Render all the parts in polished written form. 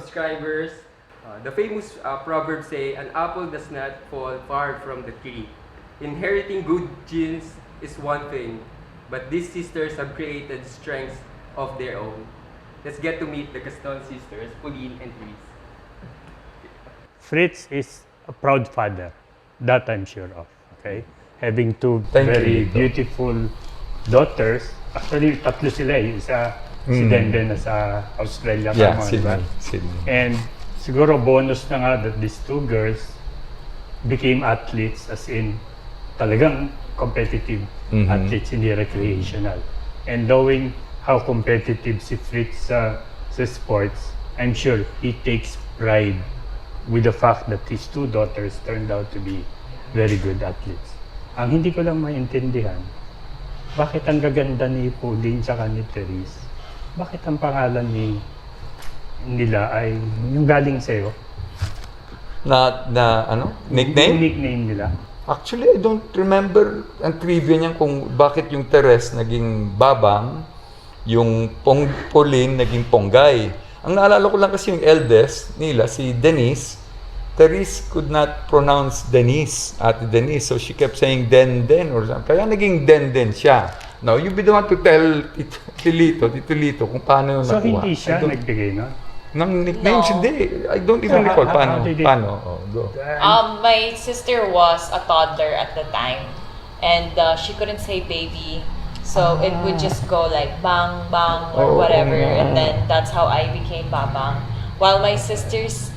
subscribers. The famous proverb say, an apple does not fall far from the tree. Inheriting good genes is one thing, but these sisters have created strengths of their own. Let's get to meet the Gaston sisters, Pauline and Therese. Fritz is a proud father, that I'm sure of. Okay, having two very beautiful daughters. Actually, tatlo sila eh. Isa si Denden na sa Australia. Yeah, Sydney. Sydney. And siguro bonus na nga that these two girls became athletes, as in talagang competitive athletes, hindi recreational. And knowing how competitive si Fritz sa sports, I'm sure he takes pride with the fact that his two daughters turned out to be very good athletes. Ang hindi ko lang maintindihan, bakit ang gaganda ni Pauline tsaka ni Therese? Bakit ang pangalan nila ay yung galing sa'yo? Nickname? Yung nickname nila. Actually, I don't remember ang trivia niyan kung bakit yung Therese naging Babang, yung Pauline naging Ponggay. Ang naalala ko lang kasi yung eldest nila, si Denise. Therese could not pronounce Denise, Ate Denise, so she kept saying Den or something. Kaya naging Den siya. Now, you be the one to tell Tito Lito kung paano So, nakuha. hindi siya nagbigay nun? Nang nicknames, hindi. I don't even recall. Paano? Oh, go. My sister was a toddler at the time, and she couldn't say baby, so it would just go like bang bang or whatever, and then that's how I became Babang. While my sister's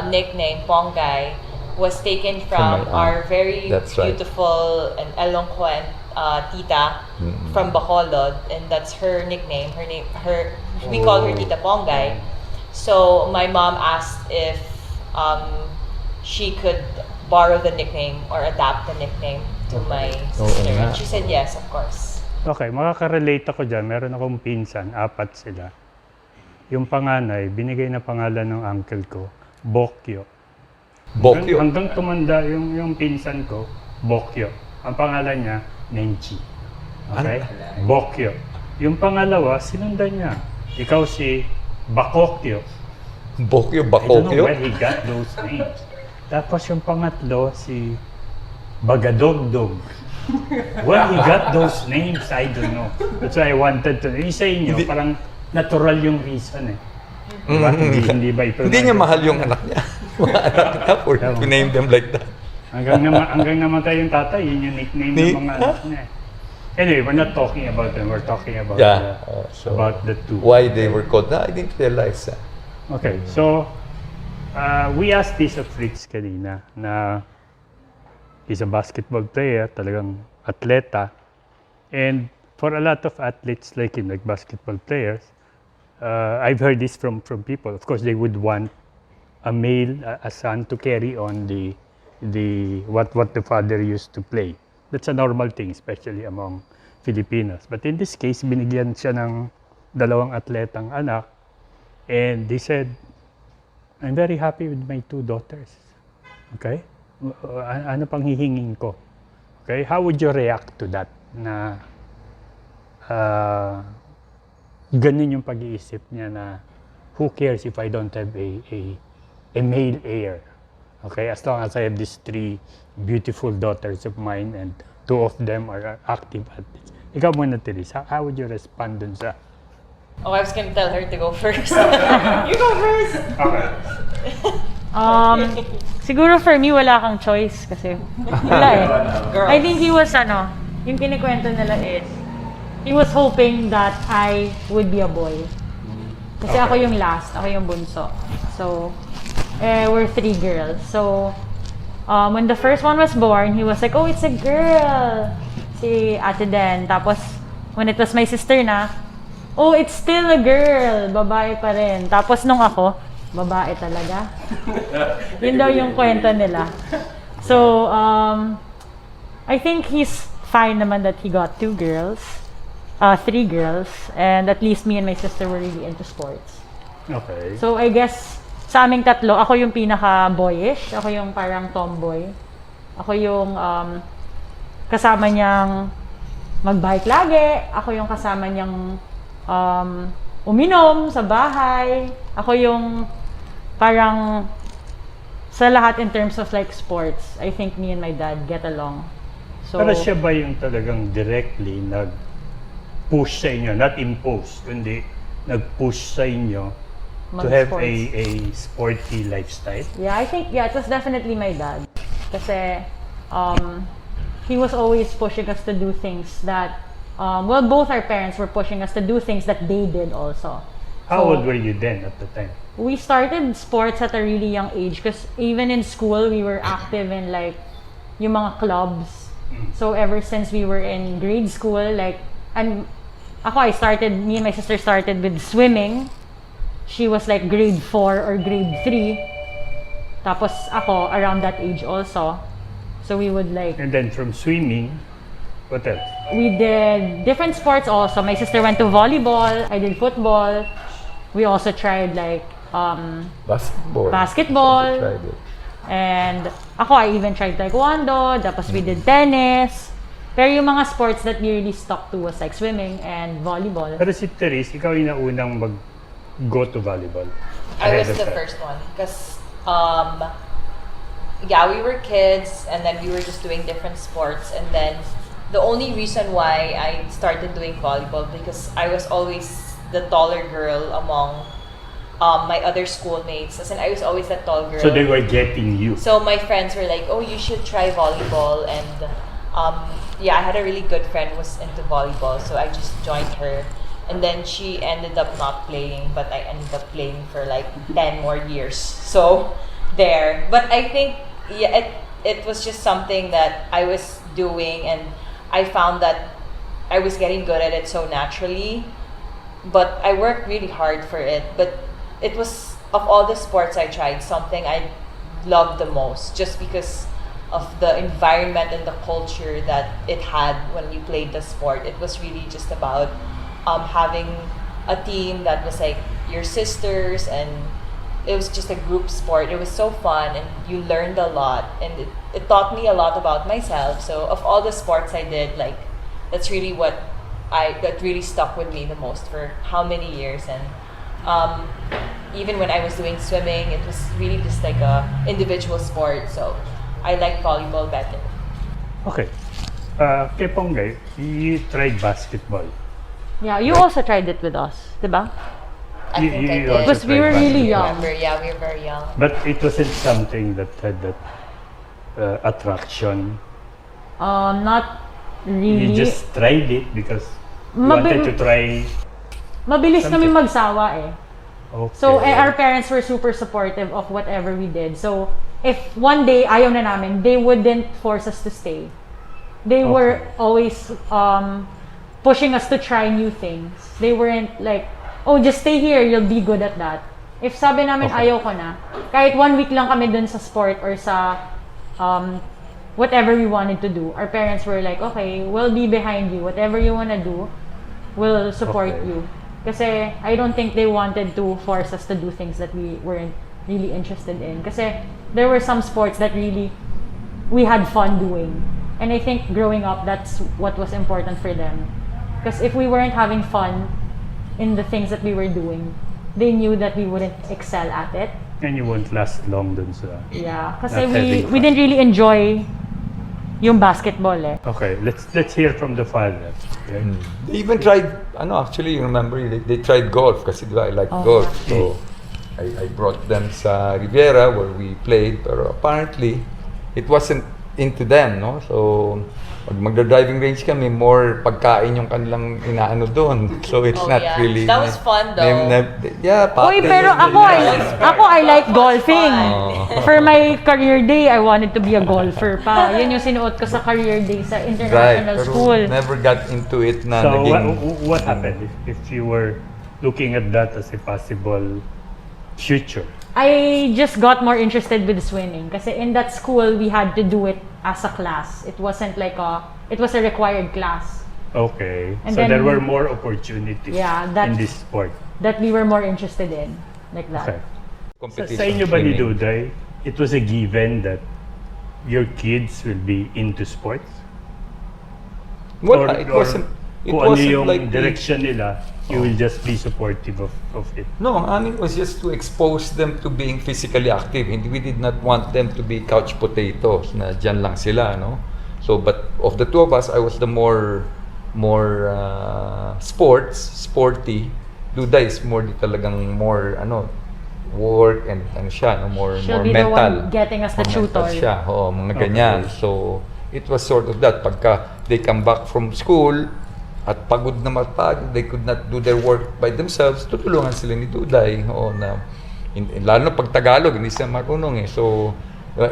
nickname Ponggay was taken from our very beautiful and eloquent tita from Bacolod, and that's her nickname. We call her Tita Ponggay. So my mom asked if she could borrow the nickname or adapt the nickname to my sister. And she said yes, of course. Okay, makaka-relate ako dyan. Meron akong pinsan, 4 sila. Yung panganay, binigay na pangalan ng uncle ko, Bokyo. Bokyo? Hanggang tumanda yung pinsan ko, Bokyo. Ang pangalan niya, Nenchi. Okay? Bokyo. Yung pangalawa, sinundan niya. Ikaw si Bakokyo. Bokyo? I don't know where he got those names. Tapos yung pangatlo, si Bagadogdog. Where he got those names, I don't know. That's why I wanted to. Yung sa inyo, parang natural yung reason eh. Diba? Hindi ba ito? Hindi niya mahal yung anak niya. For to name them like that. Hanggang namatay yung tatay, yun yung nickname ng mga anak niya. Anyway, we're not talking about them. We're talking about about the two. Why they were called that? I didn't realize that. Okay, so we asked this of Fritz kanina na he's a basketball player, talagang atleta. And for a lot of athletes like him, like basketball players, I've heard this from people. Of course, they would want a male, a son, to carry on what the father used to play. That's a normal thing, especially among Filipinos. But in this case, binigyan siya ng 2 atletang anak, and they said, I'm very happy with my 2 daughters. Okay? Ano pang hihingin ko? Okay? How would you react to that? Na ganun yung pag-iisip niya na who cares if I don't have a male heir? Okay, as long as I have these 3 beautiful daughters of mine and 2 of them are active athletes. Ikaw muna, Therese, how would you respond dun sa? Oh, I was gonna tell her to go first. You go first! Okay. Siguro for me, wala kang choice kasi wala eh. I think he was yung kinikwento nila is, he was hoping that I would be a boy. Kasi ako yung last, ako yung bunso. So, we're 3 girls. So, when the first one was born, he was like, oh, it's a girl! Si Ate Den. Tapos, when it was my sister na, oh, it's still a girl! Babae pa rin. Tapos nung ako, babae talaga. Yun daw yung kwento nila. So, I think he's fine naman that he got 2 girls. 3 girls. And at least me and my sister were really into sports. Okay. So, I guess, sa aming tatlo, ako yung pinaka-boyish. Ako yung parang tomboy. Ako yung kasama niyang mag-bike lagi. Ako yung kasama niyang uminom sa bahay. Ako yung parang sa lahat in terms of like sports, I think me and my dad get along. So, Pero siya ba yung talagang directly nag-push sa inyo, not impose, kundi nag-push sa inyo to have mag-sports. a sporty lifestyle? Yeah, I think, it was definitely my dad. Kasi, he was always pushing us to do things that, both our parents were pushing us to do things that they did also. How So, old were you then at the time? we started sports at a really young age because even in school, we were active in like yung mga clubs. So ever since we were in grade school, like, and me and my sister started with swimming. She was like grade 4 or grade 3. Tapos ako, around that age also. So we would like, And then from swimming, what else? we did different sports also. My sister went to volleyball, I did football. We also tried like, Basketball. Basketball. I tried it. and ako, I even tried taekwondo, tapos we did tennis. Pero yung mga sports that we really stuck to was like swimming and volleyball. Pero si Therese, ikaw yung naunang mag-go to volleyball. I Ahead was of the time. first one because yeah, we were kids and then we were just doing different sports, and then the only reason why I started doing volleyball because I was always the taller girl among my other schoolmates, and I was always that tall girl. So they were getting you. So my friends were like, "Oh, you should try volleyball." And yeah, I had a really good friend who was into volleyball, so I just joined her. And then she ended up not playing, but I ended up playing for like 10 more years. So there. But I think it was just something that I was doing, and I found that I was getting good at it so naturally. But I worked really hard for it. But it was, of all the sports I tried, something I loved the most, just because of the environment and the culture that it had when you played the sport. It was really just about having a team that was like your sisters, and it was just a group sport. It was so fun, and you learned a lot, and it taught me a lot about myself. So of all the sports I did, like, that's really that really stuck with me the most for how many years. And even when I was doing swimming, it was really just like a individual sport. So I like volleyball better. Okay. Kay Ponggay, you tried basketball. Yeah, you also tried it with us, diba? I think I did. also Because we tried were really basketball. young. Remember, yeah, we were very young. But it wasn't something that had that attraction. Not really. You just tried it because you Mabi- wanted to try. Mabilis kami something. magsawa eh. Okay. So, our parents were super supportive of whatever we did. So, if one day ayaw na namin, they wouldn't force us to stay. They were always pushing us to try new things. They weren't like, oh, just stay here, you'll be good at that. If sabi namin ayaw ko na, kahit 1 week lang kami dun sa sport or sa whatever we wanted to do, our parents were like, okay, we'll be behind you. Whatever you wanna do, we'll support Okay. you. Kasi I don't think they wanted to force us to do things that we weren't really interested in. Kasi there were some sports that really we had fun doing. And I think growing up, that's what was important for them. Because if we weren't having fun in the things that we were doing, they knew that we wouldn't excel at it. And you won't last long dun sa... Yeah, kasi Not we having fun. didn't really enjoy yung basketball eh. Okay, let's hear from the father. Okay? They even tried, actually, you remember, they tried golf kasi diba, I like golf. So, I brought them sa Riviera where we played, pero apparently, it wasn't into them, no? So, pag magda-driving range kami, more pagkain yung kanilang inaano doon. So, it's Oh, not yeah. really... That was fun, though. Yeah, Uy, pero ako I like golfing. For my career day, I wanted to be a golfer pa. Yun yung sinuot ko sa career day sa Right, international pero school. never got into it na So naging... what happened if you were looking at that as a possible future? I just got more interested with swimming kasi in that school we had to do it as a class. It wasn't like it was a required class Okay. And So then- there were more opportunities Yeah, in this sport. that we were more interested in, like that. Okay. Sa competition inyo ba ni swimming. Duday, it was a given that your kids will be into sports? Well, it wasn't kung ano yung like direction nila, you will just be supportive of it. No, ang amin was just to expose them to being physically active. We did not want them to be couch potatoes na dyan lang sila, no? So, but of the two of us, I was the more sporty. Duda is more talagang more, work and siya, no? more She'll be mental. the one getting us the More mental tutor. siya, mga ganyan. So, it was sort of that. Pagka they come back from school, at pagod na matpagod, they could not do their work by themselves, tutulungan sila ni Duday. Lalo na pag Tagalog, hindi sila marunong So,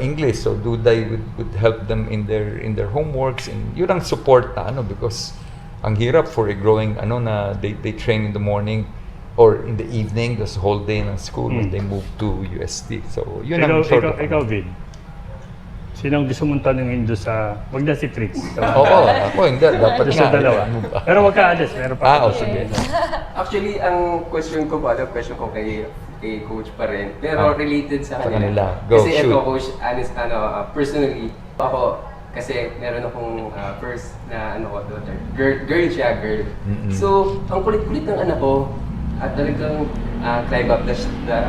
English, so Duday would help them in their homeworks, and yun ang support na because ang hirap for a growing na they train in the morning or in the evening, the whole day ng school when they move to UST. So, yun ang sort of Ikaw, Vin. Sinong gusto mong tanungin doon sa... Wag na si Fritz. Oo, ako hindi. Dapat Doon sa dalawa. Pero wag ka alis. Meron pa. Sige. Actually, ang question ko kay Coach pa rin. Pero related sa kanila. Go, kasi shoot. ito, Coach, honest, personally, ako, kasi meron akong first na daughter. Girl siya. So, ang kulit-kulit ng anak ko, at talagang climb up the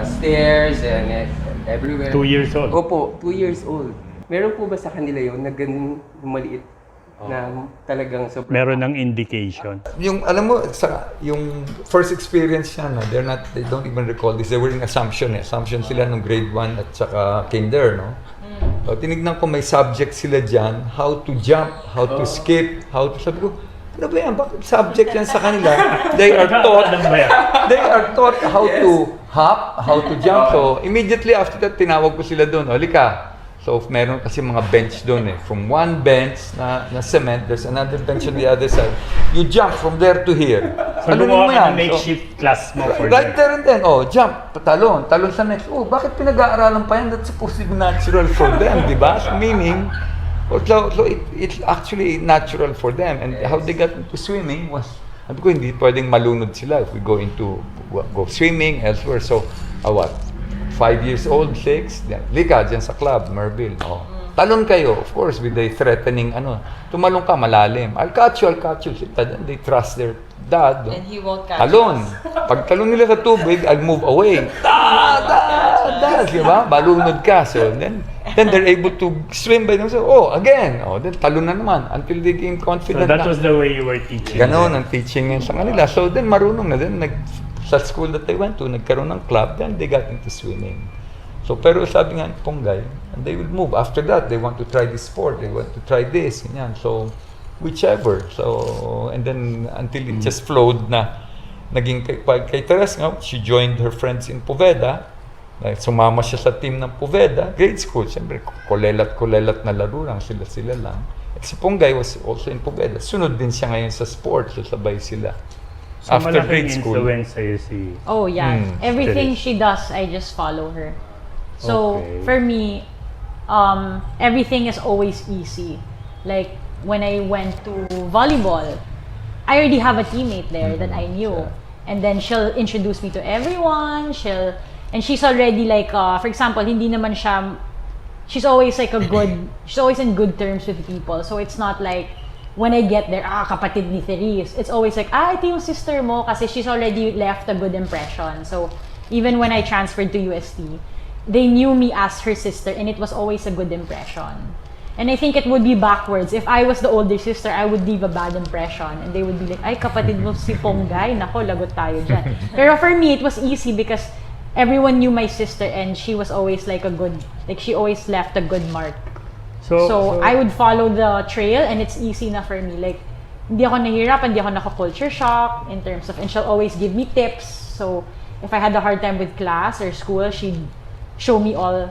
stairs and everywhere. 2 years old. Opo, 2 years old. Meron po ba sa kanila yun na ganun maliit na talagang sobrang... Meron ng indication. Yung alam mo yung first experience niya they don't even recall this. They were in assumption sila nung grade 1 at saka kinder, no. So, tinignan ko may subject sila diyan, how to jump, how to skip, how to sabi ko, ano ba yan? Bakit subject yan sa kanila? They are taught how to hop, how to jump. So immediately after that tinawag ko sila doon, halika. So, meron kasi mga bench doon From one bench na cement, there's another bench on the other side. You jump from there to here. So, gumawa ka ng makeshift class mo for right them. there and then, jump, talon sa next. Bakit pinag-aaralan pa yan? That's supposed to be natural for them, di ba? So, meaning, so it's actually natural for them. And how they got into swimming was, sabi ko, hindi pwedeng malunod sila if we go swimming elsewhere. So, what? 5 years old, 6, lika dyan sa club, Merville. Talon kayo, of course, with the threatening, tumalon ka, malalim. I'll catch you. They trust their dad. And he won't catch talon. us. Pag talon nila sa tubig, I'll move away. Diba? Balunod ka. So, then they're able to swim by themselves. Again. Then talon na naman until they became confident. So that was the way you were teaching. Ganon ang teaching sa kanila. So, then marunong na. Then, sa school that they went to, nagkaroon ng club, then they got into swimming. So, pero sabi nga, Ponggay, and they will move. After that, they want to try this sport, they want to try this, ganyan. So, whichever. So, and then, until it just flowed na, naging kay Therese nga, she joined her friends in Poveda. Sumama siya sa team ng Poveda, grade school. Siyempre, kulelat na laro lang, sila lang. At si Ponggay was also in Poveda. Sunod din siya ngayon sa sports, so sabay sila. So, After malaking grade school. influence sa'yo si... Oh yeah, everything Therese. she does, I just follow her. So Okay. for me, everything is always easy. Like when I went to volleyball, I already have a teammate there that I knew, and then she'll introduce me to everyone. She's already like, for example, hindi naman siya. She's always like she's always in good terms with people. So it's not like when I get there, kapatid ni Therese. It's always like, ito yung sister mo, kasi she's already left a good impression. So, even when I transferred to UST, they knew me as her sister, and it was always a good impression. And I think it would be backwards. If I was the older sister, I would leave a bad impression, and they would be like, kapatid mo si Ponggay, nako, lagot tayo dyan. Pero for me, it was easy because everyone knew my sister, and she was always like she always left a good mark. So I would follow the trail, and it's easy na for me. Like, hindi ako nahihirapan, hindi ako naka-culture shock in terms of, and she'll always give me tips. So if I had a hard time with class or school, she'd show me all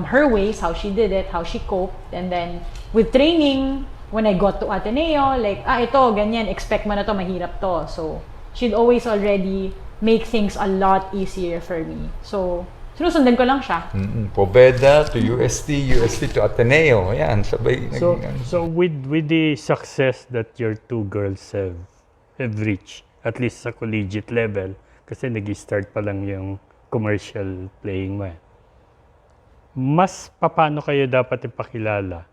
her ways, how she did it, how she coped. And then with training, when I got to Ateneo, like, ito, ganyan, expect mo na to, mahirap to. So she'd always already make things a lot easier for me. So sinusundan ko lang siya. Poveda to UST to Ateneo. Yan, sabay. So with the success that your two girls have reached, at least sa collegiate level, kasi nag-start pa lang yung commercial playing mo. Mas paano kayo dapat ipakilala?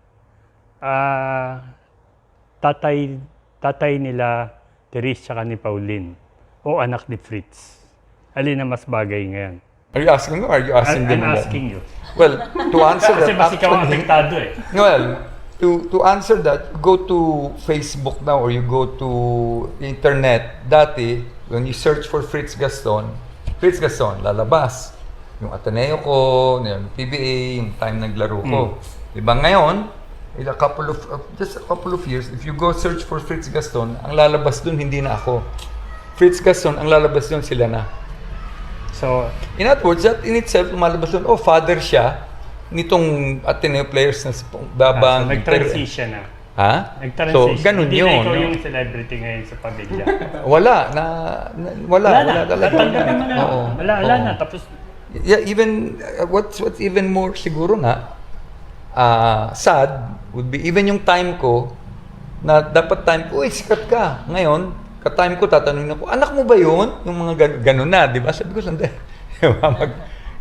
Tatay nila, Therese tsaka ni Pauline. o anak ni Fritz? Alin ang mas bagay ngayon? Are you asking me or are you asking them? I'm asking you. Well, to answer Kasi that, mas ikaw ang apektado eh. well, to answer that, go to Facebook now or you go to internet. Dati, when you search for Fritz Gaston, lalabas. Yung Ateneo ko, yung PBA, yung time naglaro ko. Diba ngayon, just a couple of years, if you go search for Fritz Gaston, ang lalabas dun hindi na ako. Fritz Gaston, ang lalabas dun sila na. So, In other words, that in itself, lumalabas doon, father siya nitong Ateneo players na si Babang. so nag-transition na. Ha? Nag-transition. So, ganun Hindi yun. na ikaw no? yung celebrity ngayon sa pamilya. Wala Wala talaga. Tatanggapin mo na. Oo. Wala Oo. na. Tapos, Yeah, even, what's even more siguro nga, sad would be, even yung time ko, na dapat time ko, sikat ka. Ngayon, ka-time ko, tatanungin ako, anak mo ba yun? Yung mga ganun na, di ba? Sabi ko, sandi.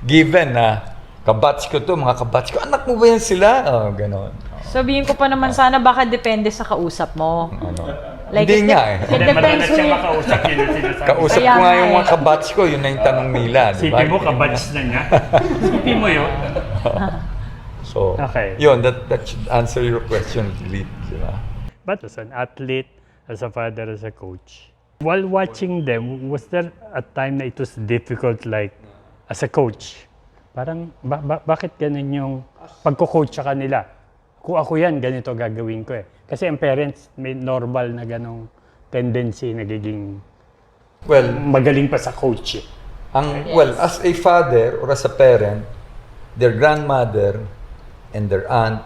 Given na, kabatch ko to, mga kabatch ko, anak mo ba yan sila? Ganon. Sabihin ko pa naman sana baka depende sa kausap mo. Hindi nga eh. It hindi, depends madalas who siya you... makausap yun ang sinasabi. Kausap Kaya ko nga nga yung eh. mga kabatch ko, yun na yung tanong nila, di ba? Sipin mo, kabatch na niya. Sipin mo yun. So, Okay. yun, that should answer your question, Lee. Di ba? But as an athlete, as a father, as a coach, while watching them, was there a time na it was difficult, like, as a coach? Parang, bakit ganun yung pagko-coach sa kanila? Kung ako yan, ganito gagawin ko eh. Kasi ang parents, may normal na ganong tendency, nagiging magaling pa sa coach eh. Well, as a father or as a parent, their grandmother and their aunt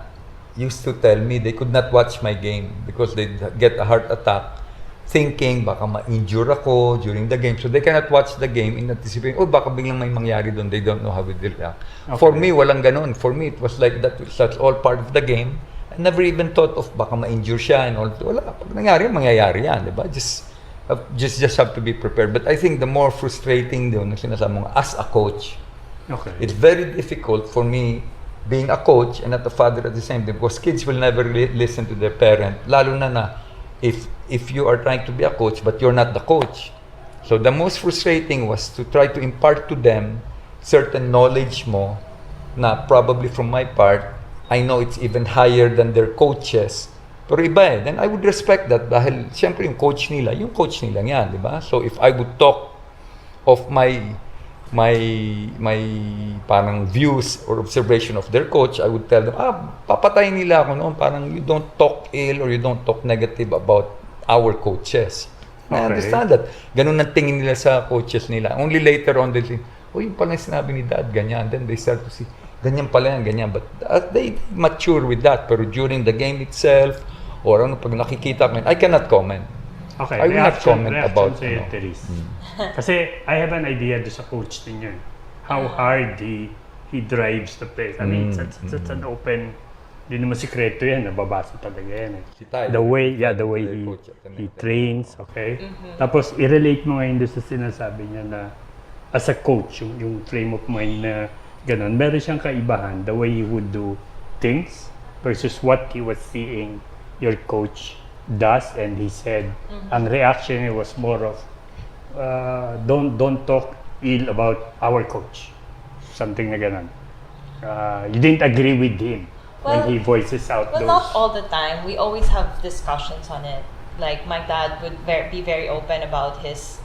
used to tell me they could not watch my game because they'd get a heart attack thinking baka ma-injure ako during the game. So they cannot watch the game in anticipation, baka biglang may mangyari doon. They don't know how it will react. Okay. For me, walang ganon. For me, it was like that's all part of the game. I never even thought of baka ma-injure siya and all. Wala. Pag nangyari, mangyayari yan. Diba? Just have to be prepared. But I think the more frustrating doon, sinasabi mo, as a coach, Okay. it's very difficult for me being a coach and not a father at the same time because kids will never listen to their parent. Lalo na if you are trying to be a coach but you're not the coach. So the most frustrating was to try to impart to them certain knowledge mo na probably from my part, I know it's even higher than their coaches. Pero iba eh. Then I would respect that dahil siyempre yung coach nila yan, di ba? So if I would talk of my parang views or observation of their coach, I would tell them, papatayin nila ako noon. Parang you don't talk ill or you don't talk negative about our coaches. I understand that. Ganun ang tingin nila sa coaches nila. Only later on, they think, yung pala yung sinabi ni dad, ganyan. Then they start to see, ganyan pala yan, ganyan. But they mature with that. Pero during the game itself, or pag nakikita ko, I cannot comment. Okay, I will not comment about sa'yo, Therese. Kasi I have an idea do sa coach din yun. How hard he drives the place. I mean, it's an open, hindi naman sikreto yan, nababasa talaga yan eh. The way he trains, okay? Tapos i-relate mo ngayon doon sa sinasabi niya na as a coach, yung frame of mind na ganun, meron siyang kaibahan, the way he would do things versus what he was seeing your coach does, and he said, ang reaction was more of, don't talk ill about our coach. Something na ganun. You didn't agree with him when he voices out those. Well, not all the time. We always have discussions on it. Like, my dad would be very open about his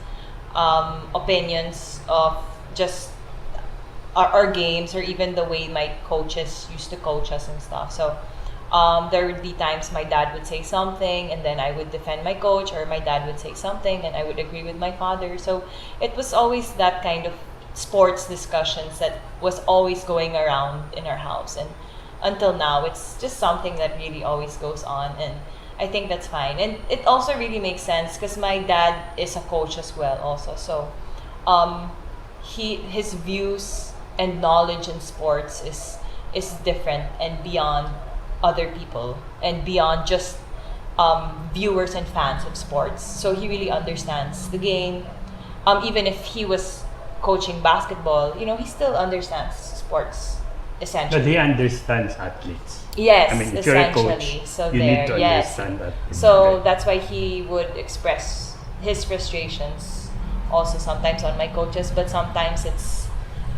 opinions of just our games, or even the way my coaches used to coach us and stuff. So there would be times my dad would say something and then I would defend my coach, or my dad would say something and I would agree with my father. So it was always that kind of sports discussions that was always going around in our house, and until now it's just something that really always goes on, and I think that's fine. And it also really makes sense because my dad is a coach as well also. So his views and knowledge in sports is different and beyond other people and beyond just viewers and fans of sports. So he really understands the game. Even if he was coaching basketball, he still understands sports essentially. But he understands athletes. Yes, I mean, if you're a essentially. coach, So you there, need to yes. understand that. So that's why he would express his frustrations also sometimes on my coaches, but sometimes it's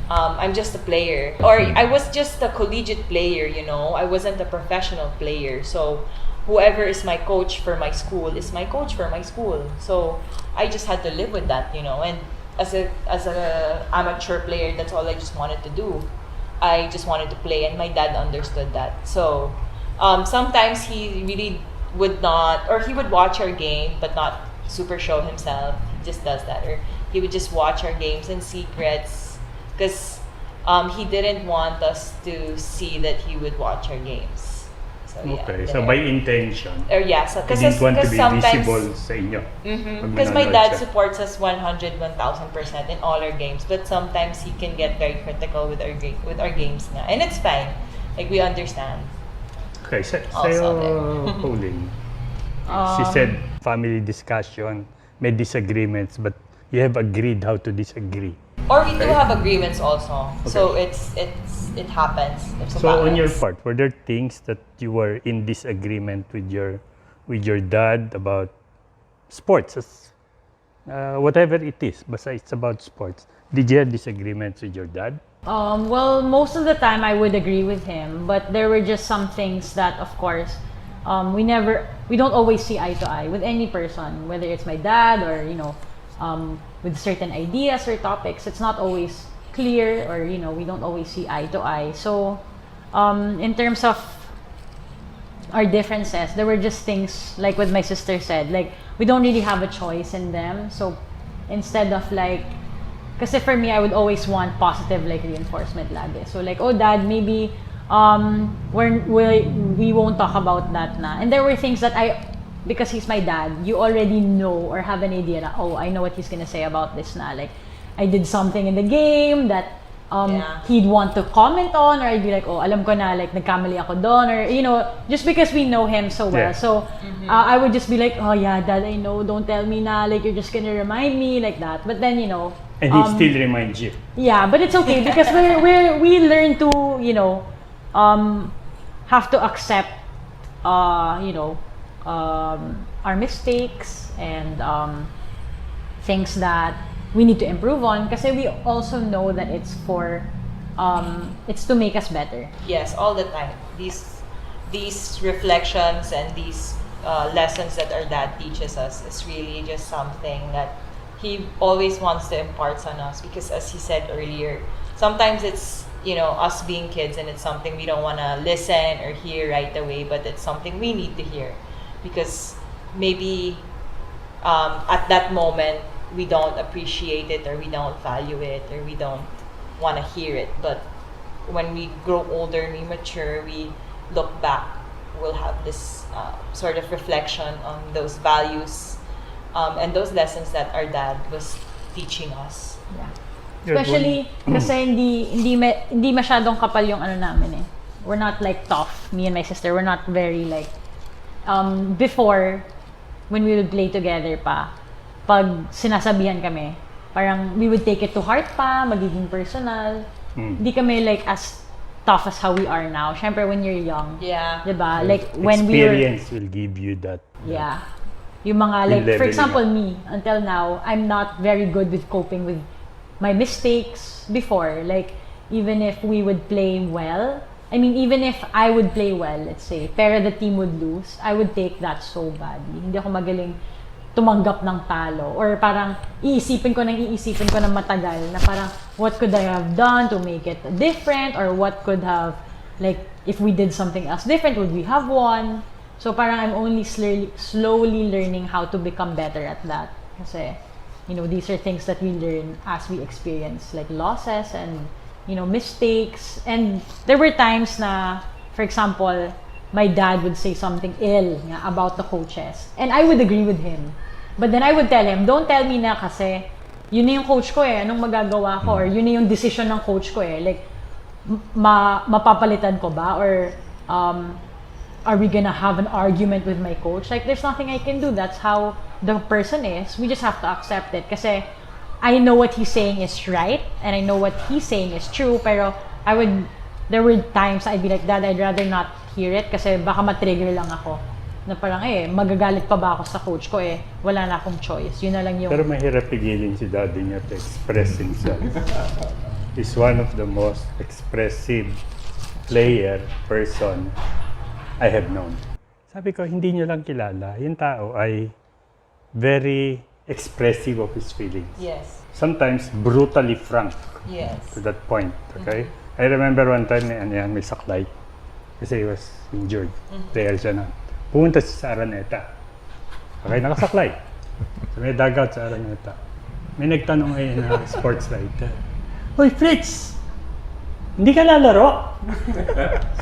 I'm just a player, or I was just a collegiate player, you know. I wasn't a professional player, so whoever is my coach for my school is my coach for my school. So I just had to live with that, you know. And as a amateur player, that's all I just wanted to do. I just wanted to play, and my dad understood that. So sometimes he really would not, or he would watch our game but not super show himself. He just does that, or he would just watch our games in secrets, because he didn't want us to see that he would watch our games. So, yeah, Okay, so by intention, or yeah, so he didn't want to be visible sa inyo. Because my Pag dad nanonood siya. supports us 1,000% in all our games, but sometimes he can get very critical with our games nga. And it's fine. Like, we understand. Okay, Also sa'yo, Pauline. She said family discussion, may disagreements, but you have agreed how to disagree. Or we do have agreements also. So it happens. It's a So on your balance. part, were there things that you were in disagreement with your dad about sports? Whatever it is, basta it's about sports. Did you have disagreements with your dad? Well, most of the time I would agree with him, but there were just some things that, of course, we don't always see eye to eye with any person, whether it's my dad or, you know, with certain ideas or topics. It's not always clear, or, you know, we don't always see eye to eye. So, in terms of our differences, there were just things, like what my sister said, like, we don't really have a choice in them. So, instead of like, kasi for me, I would always want positive, like, reinforcement lagi. So, like, oh, dad, maybe we won't talk about that na. And there were things that because he's my dad, you already know or have an idea na, oh, I know what he's gonna say about this na. Like, I did something in the game that he'd want to comment on, or I'd be like, oh, alam ko na, like, nagkamali ako doon, or, you know, just because we know him so well. Yeah. So, I would just be like, oh, yeah, dad, I know, don't tell me na, like, you're just gonna remind me, like that. But then, you know, And he still reminds you. yeah, but it's okay because we learn to, you know, have to accept, you know, our mistakes and things that we need to improve on. Because we also know that it's it's to make us better. Yes, all the time. These reflections and these lessons that our dad teaches us is really just something that he always wants to impart on us, because as he said earlier, sometimes it's, you know, us being kids, and it's something we don't want to listen or hear right away, but it's something we need to hear, because maybe at that moment we don't appreciate it, or we don't value it, or we don't want to hear it. But when we grow older and we mature, we look back, we'll have this sort of reflection on those values and those lessons that our dad was teaching us. Yeah. Especially kasi hindi masyadong kapal yung ano namin eh. We're not like tough, me and my sister. We're not very like before, when we would play together pa, pag sinasabihan kami, parang we would take it to heart pa, magiging personal. Hindi kami like as tough as how we are now. Syempre when you're young. Yeah. Diba? Like when we were, Experience will give you that. yeah. Yung mga like, for leveling example, up. me, until now, I'm not very good with coping with my mistakes before. Like, even if we would play well, I mean, even if I would play well, let's say, pero the team would lose, I would take that so badly. Hindi ako magaling tumanggap ng talo. Or parang iisipin ko ng matagal na parang, what could I have done to make it different? Or what could have, like, if we did something else different, would we have won? So parang I'm only slowly learning how to become better at that. Kasi, you know, these are things that we learn as we experience like losses and, you know, mistakes. And there were times na, for example, my dad would say something ill nga about the coaches. And I would agree with him. But then I would tell him, don't tell me na kasi yun na yung coach ko eh, anong magagawa ko? Or yun na yung decision ng coach ko eh. Like, mapapalitan ko ba? Or, are we gonna have an argument with my coach? Like, there's nothing I can do. That's how the person is. We just have to accept it. Kasi I know what he's saying is right, and I know what he's saying is true, pero there were times I'd be like, Dad, I'd rather not hear it kasi baka matrigger lang ako. Na parang magagalit pa ba ako sa coach ko wala na akong choice. Yun na lang yung... Pero mahirap pigilin si daddy niya to express himself. He's one of the most expressive person I have known. Sabi ko, hindi nyo lang kilala. Yung tao ay very expressive of his feelings. Yes. Sometimes brutally frank Yes. to that point. Okay? I remember one time, may saklay. Kasi he was injured. Player siya na. Pumunta siya sa Araneta. Okay, nakasaklay. So may dugout sa Araneta. May nagtanong na sports writer. Hoy, Fritz! Hindi ka lalaro?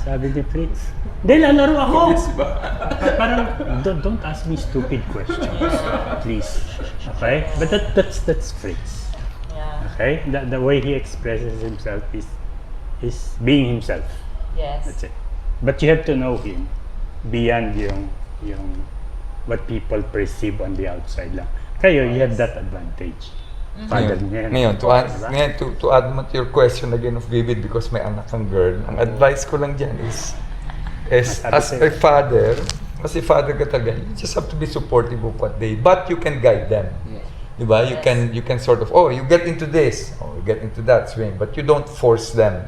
Sabi ni Fritz. Hindi, lalaro ako! Parang, don't ask me stupid questions. Please. Okay? But that's Fritz. Yeah. Okay? The way he expresses himself is being himself. Yes. That's it. But you have to know him beyond yung what people perceive on the outside lang. Kayo, you have that advantage. Father niya. Ngayon, to add mo to your question again of Vivid, because may anak kang girl, ang advice ko lang dyan is as a father, kasi father ka talaga, you just have to be supportive of what but you can guide them. Diba? You can sort of, you get into this, you get into that swing, but you don't force them.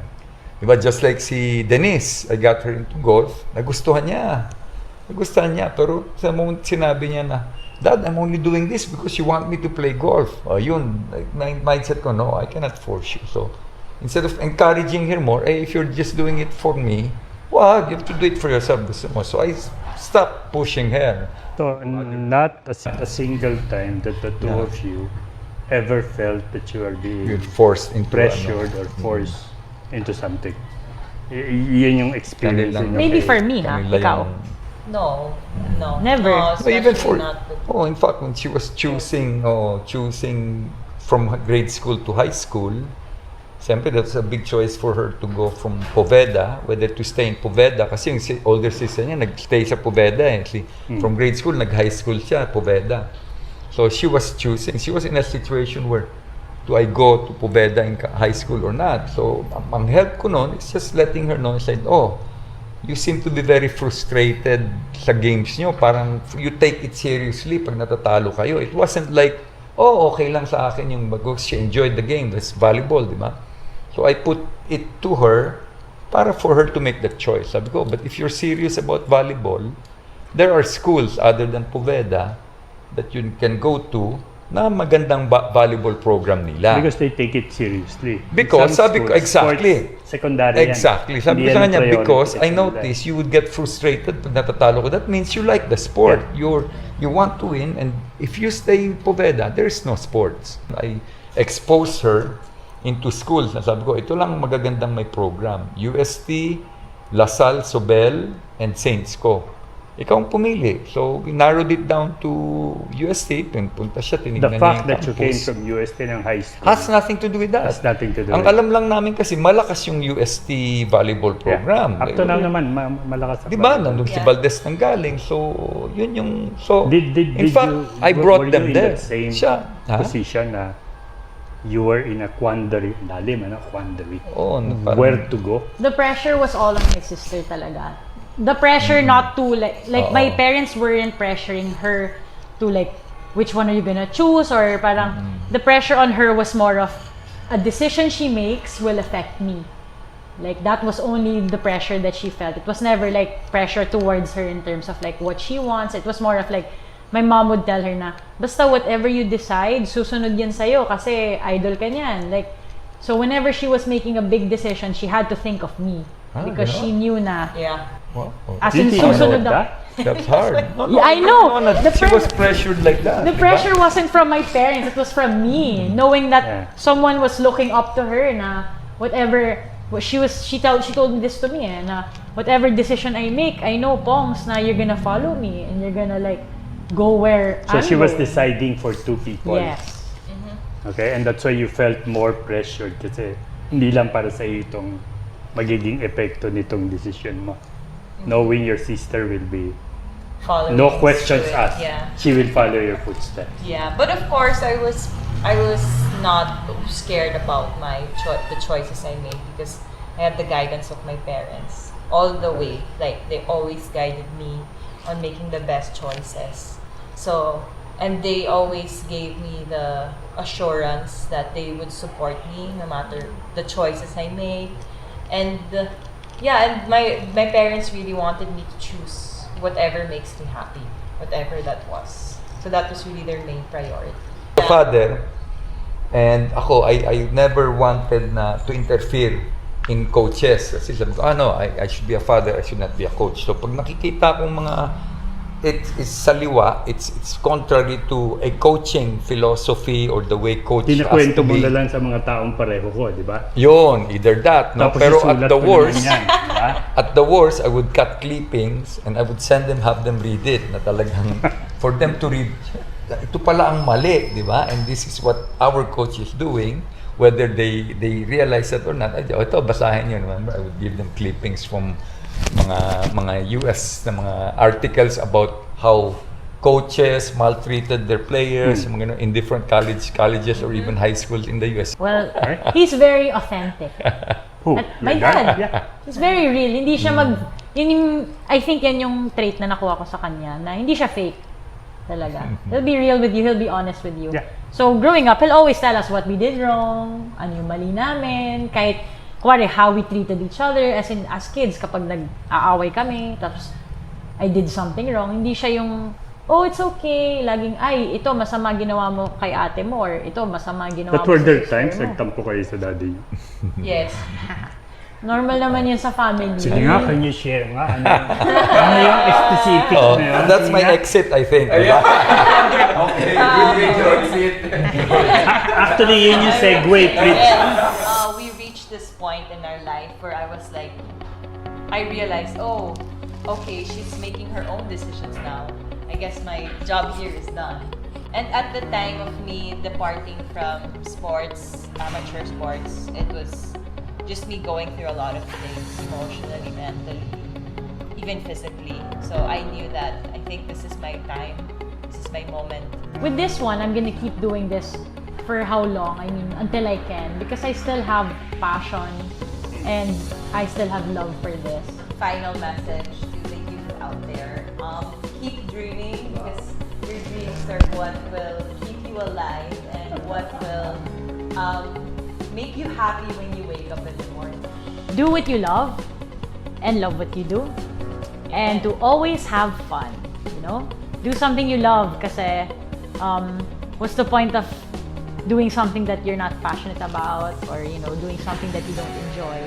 Diba? Just like si Denise, I got her into golf, nagustuhan niya, pero sa moment sinabi niya na, Dad, I'm only doing this because you want me to play golf. Yun, mindset ko, no, I cannot force you. So, instead of encouraging her more, if you're just doing it for me, you have to do it for yourself. So, I stopped pushing her. So, not a single time that the two of you ever felt that you are being You're forced into pressured or forced into something. Yun yung experience. Maybe for me, ikaw. No. Never. No, So even for, not with- in fact, when she was choosing from grade school to high school, siyempre that's a big choice for her to go from Poveda, whether to stay in Poveda, kasi yung older sister niya nag-stay sa Poveda From grade school, nag-high school siya, Poveda. So she was in a situation where, do I go to Poveda in high school or not? So, ang help ko noon is just letting her know, you seem to be very frustrated sa games nyo. Parang you take it seriously pag natatalo kayo. It wasn't like, okay lang sa akin yung bagos. She enjoyed the game. That's volleyball, di ba? So I put it to her for her to make the choice. Sabi ko, but if you're serious about volleyball, there are schools other than Poveda that you can go to na magandang volleyball program nila. Because they take it seriously. Because, sabi ko, exactly. Secondary yan. Exactly. Sabi ko sa kanya, because I noticed you would get frustrated pag natatalo ko. That means you like the sport. Yeah. You want to win, and if you stay in Poveda, there's no sports. I expose her into schools. Sabi ko, ito lang magagandang may program. UST, Lasal, Sobel, and Saints ko. Ikaw ang pumili. So, we narrowed it down to UST. Punta siya, tinignan niya The fact yung that you came campus. from UST ng high school Has nothing to do with that. has nothing to do Ang with alam lang namin kasi malakas yung UST volleyball program. Up to now naman, malakas ang Di ba? volleyball. Nandun si Valdez nang galing. So, yun yung... So, Did in fact, I brought were them you in there. that same Siya. position na you were in a quandary, quandary. Oo, parang- Where to go? The pressure was all on my sister talaga. The pressure not to my parents weren't pressuring her to which one are you gonna choose, or parang the pressure on her was more of a decision she makes will affect me. That was only the pressure that she felt. It was never pressure towards her in terms of what she wants. It was more of my mom would tell her na, basta whatever you decide, susunod yan sa'yo kasi idol ka niyan. So whenever she was making a big decision, she had to think of me. Because she knew na, Yeah. Wow. as in Did you know susunod na. that? That's hard. No, Yeah, I know. She was pressured like that. The di ba? pressure wasn't from my parents, it was from me, knowing that Yeah. someone was looking up to her na whatever she told me this to me na whatever decision I make, I know Pongs na you're gonna follow me and you're gonna go where So I'm she was going. deciding for two people. Yes. Okay, and that's why you felt more pressured kasi hindi lang para sa iyo itong magiging epekto nitong decision mo. Knowing your sister will be Following no questions to it. asked. Yeah. She will follow your footsteps. Yeah, but of course I was not scared about the choices I made because I had the guidance of my parents all the way. They always guided me. on making the best choices. So, and they always gave me the assurance that they would support me no matter the choices I made. And and my parents really wanted me to choose whatever makes me happy, whatever that was. So that was really their main priority. Father, and ako, I never wanted to interfere in coaches. Kasi sabi ko, I should be a father, I should not be a coach. So pag nakikita kong mga it's saliwa, it's contrary to a coaching philosophy or the way coach has to Kinakwento mo be. na lang sa mga taong pareho ko, di ba? Yun, either that, no? Tapos Pero isulat at the ko naman worst, yan, di ba? at the worst, I would cut clippings and I would have them read it na talagang for them to read, ito pala ang mali, di ba? And this is what our coach is doing, whether they realize it or not. Ito, basahin nyo. Remember, I would give them clippings from mga US na mga articles about how coaches maltreated their players in different colleges or even high schools in the US. Well, he's very authentic. Who? My Your dad. Yeah. He's very real. Hindi siya I think yan yung trait na nakuha ko sa kanya, na hindi siya fake. Talaga. He'll be real with you, he'll be honest with you. Yeah. So, growing up, he'll always tell us what we did wrong, ano yung mali namin, kahit, kuwari, how we treated each other, as kids, kapag nag-aaway kami, tapos, I did something wrong, hindi siya yung, oh, it's okay, laging, ay, ito, masama ginawa mo kay ate mo, or ito, masama ginawa But mo were sa there sister times mo. nagtampo kayo sa daddy niyo? Yes. Normal naman yun sa family. Sige nga, can you share nga? Ano yung specific Oh, na yun? that's my Sige nga. exit, I think. diba? Okay, good way to exit. Actually, yun yung segue, Fritz. And we reached this point in our life where I was like, I realized, oh, okay, she's making her own decisions now. I guess my job here is done. And at the time of me departing from sports, amateur sports, it was just me going through a lot of things, emotionally, mentally, even physically. So I knew that I think this is my time, this is my moment. With this one, I'm gonna keep doing this for how long? I mean, until I can, because I still have passion and I still have love for this. Final message to the youth out there: keep dreaming, because your dreams are what will keep you alive and what will make you happy when you wake up in the morning. Do what you love and love what you do, and to always have fun, you know? Do something you love, kasi what's the point of doing something that you're not passionate about, or doing something that you don't enjoy?